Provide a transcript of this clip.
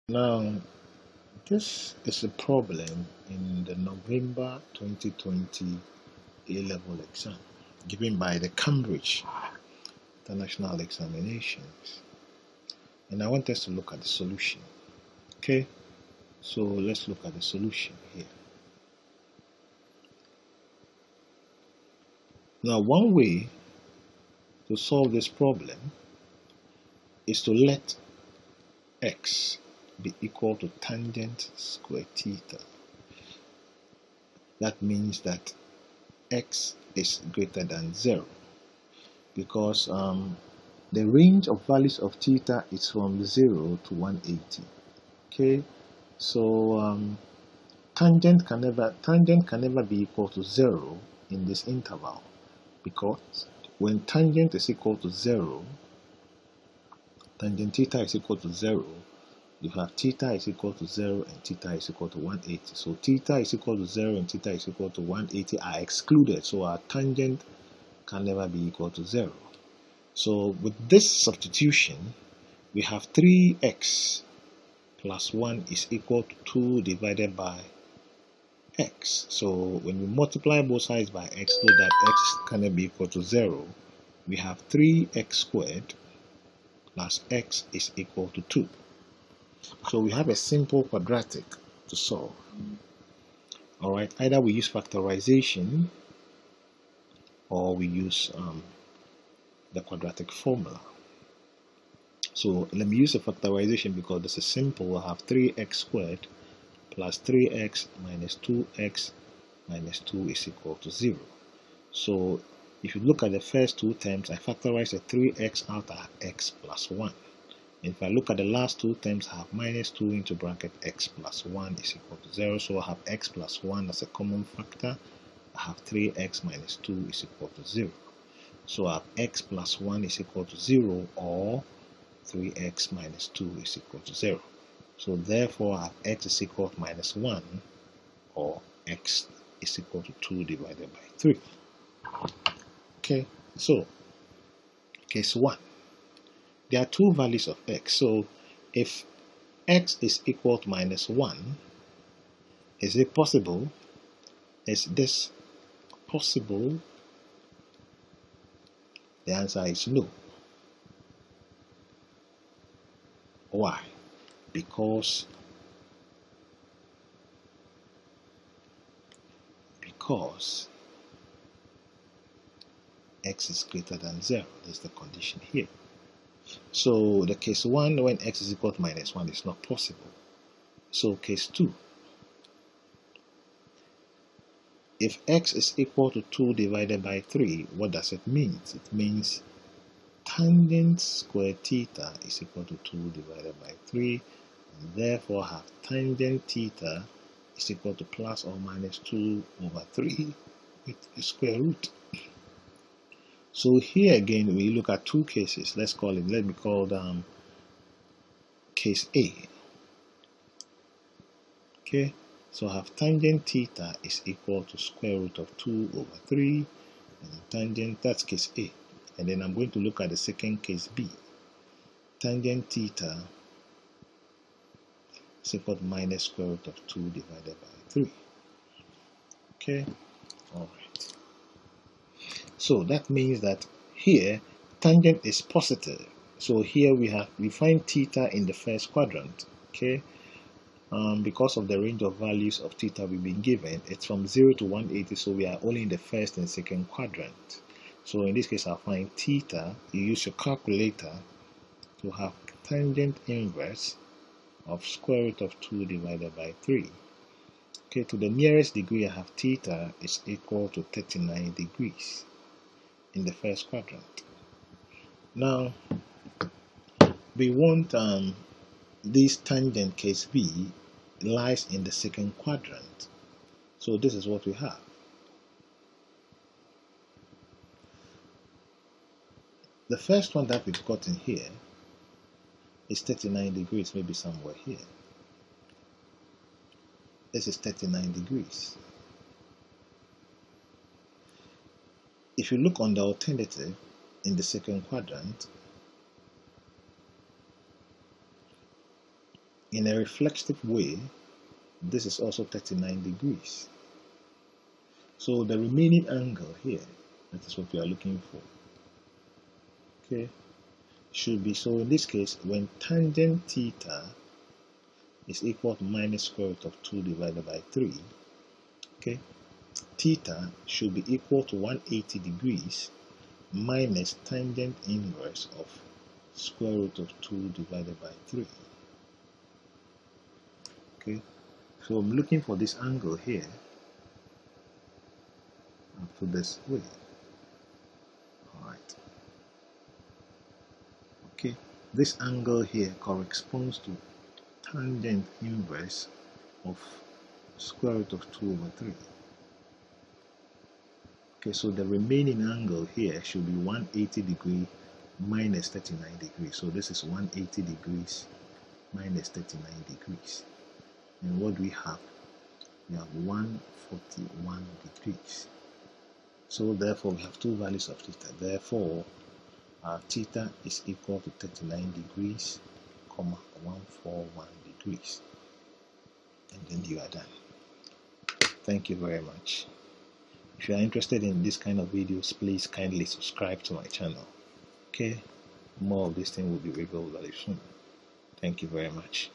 Now, this is a problem in the November 2020 A-level exam given by the Cambridge International Examinations. And I want us to look at the solution. Okay, so let's look at the solution here. Now, one way to solve this problem is to let x be equal to tangent square theta. That means that x is greater than 0 because the range of values of theta is from 0 to 180. Okay, so tangent can never be equal to 0 in this interval, because when tangent is equal to 0, tangent theta is equal to 0, you have theta is equal to 0 and theta is equal to 180. So theta is equal to 0 and theta is equal to 180 are excluded, so our tangent can never be equal to 0. So with this substitution, we have 3x plus 1 is equal to 2 divided by x. So when we multiply both sides by x so that x cannot be equal to 0, we have 3x squared plus x is equal to 2. So we have a simple quadratic to solve. Alright, either we use factorization or we use the quadratic formula. So let me use a factorization because this is simple. We'll have 3x squared plus 3x minus 2x minus 2 is equal to 0. So if you look at the first two terms, I factorize the 3x out at x plus 1. And if I look at the last two terms, I have minus 2 into bracket x plus 1 is equal to 0. So I have x plus 1 as a common factor. I have 3x minus 2 is equal to 0. So I have x plus 1 is equal to 0, or 3x minus 2 is equal to 0. So therefore I have x is equal to minus 1, or x is equal to 2 divided by 3. Okay, so case 1. There are two values of x. So if x is equal to minus 1, is it possible? Is this possible? The answer is no. Why? Because x is greater than 0. That's the condition here. So the case 1, when x is equal to minus 1, is not possible. So case 2, if x is equal to 2 divided by 3, what does it mean? It means tangent square theta is equal to 2 divided by 3, and therefore have tangent theta is equal to plus or minus 2 over 3 with a square root. So here again we look at two cases. Let me call case A. Okay, so I have tangent theta is equal to square root of 2 over 3, and tangent, that's case A. And then I'm going to look at the second case B. Tangent theta is equal to minus square root of 2 divided by 3. Okay, alright. So that means that here tangent is positive. So here we find theta in the first quadrant. Okay, because of the range of values of theta we've been given, it's from 0 to 180, so we are only in the first and second quadrant. So in this case, I'll find theta. You use your calculator to have tangent inverse of square root of 2 divided by 3. Okay, to the nearest degree, I have theta is equal to 39 degrees in the first quadrant. Now, we want this tangent case B lies in the second quadrant. So this is what we have. The first one that we've got in here is 39 degrees, maybe somewhere here. This is 39 degrees. If you look on the alternative in the second quadrant, In a reflexive way, this is also 39 degrees. So the remaining angle here, that is what we are looking for. Okay, should be, so in this case, when tangent theta is equal to minus square root of 2 divided by 3, okay, theta should be equal to 180 degrees minus tangent inverse of square root of 2 divided by 3. Okay, so I'm looking for this angle here up to this way. Alright. Okay, this angle here corresponds to tangent inverse of square root of 2 over 3. Okay, so the remaining angle here should be 180 degrees minus 39 degrees. So this is 180 degrees minus 39 degrees. And what do we have? We have 141 degrees. So therefore we have two values of theta. Therefore our theta is equal to 39 degrees, 141 degrees. And then you are done. Thank you very much. If you are interested in this kind of videos, please kindly subscribe to my channel. Okay, more of this thing will be regularly soon. Thank you very much.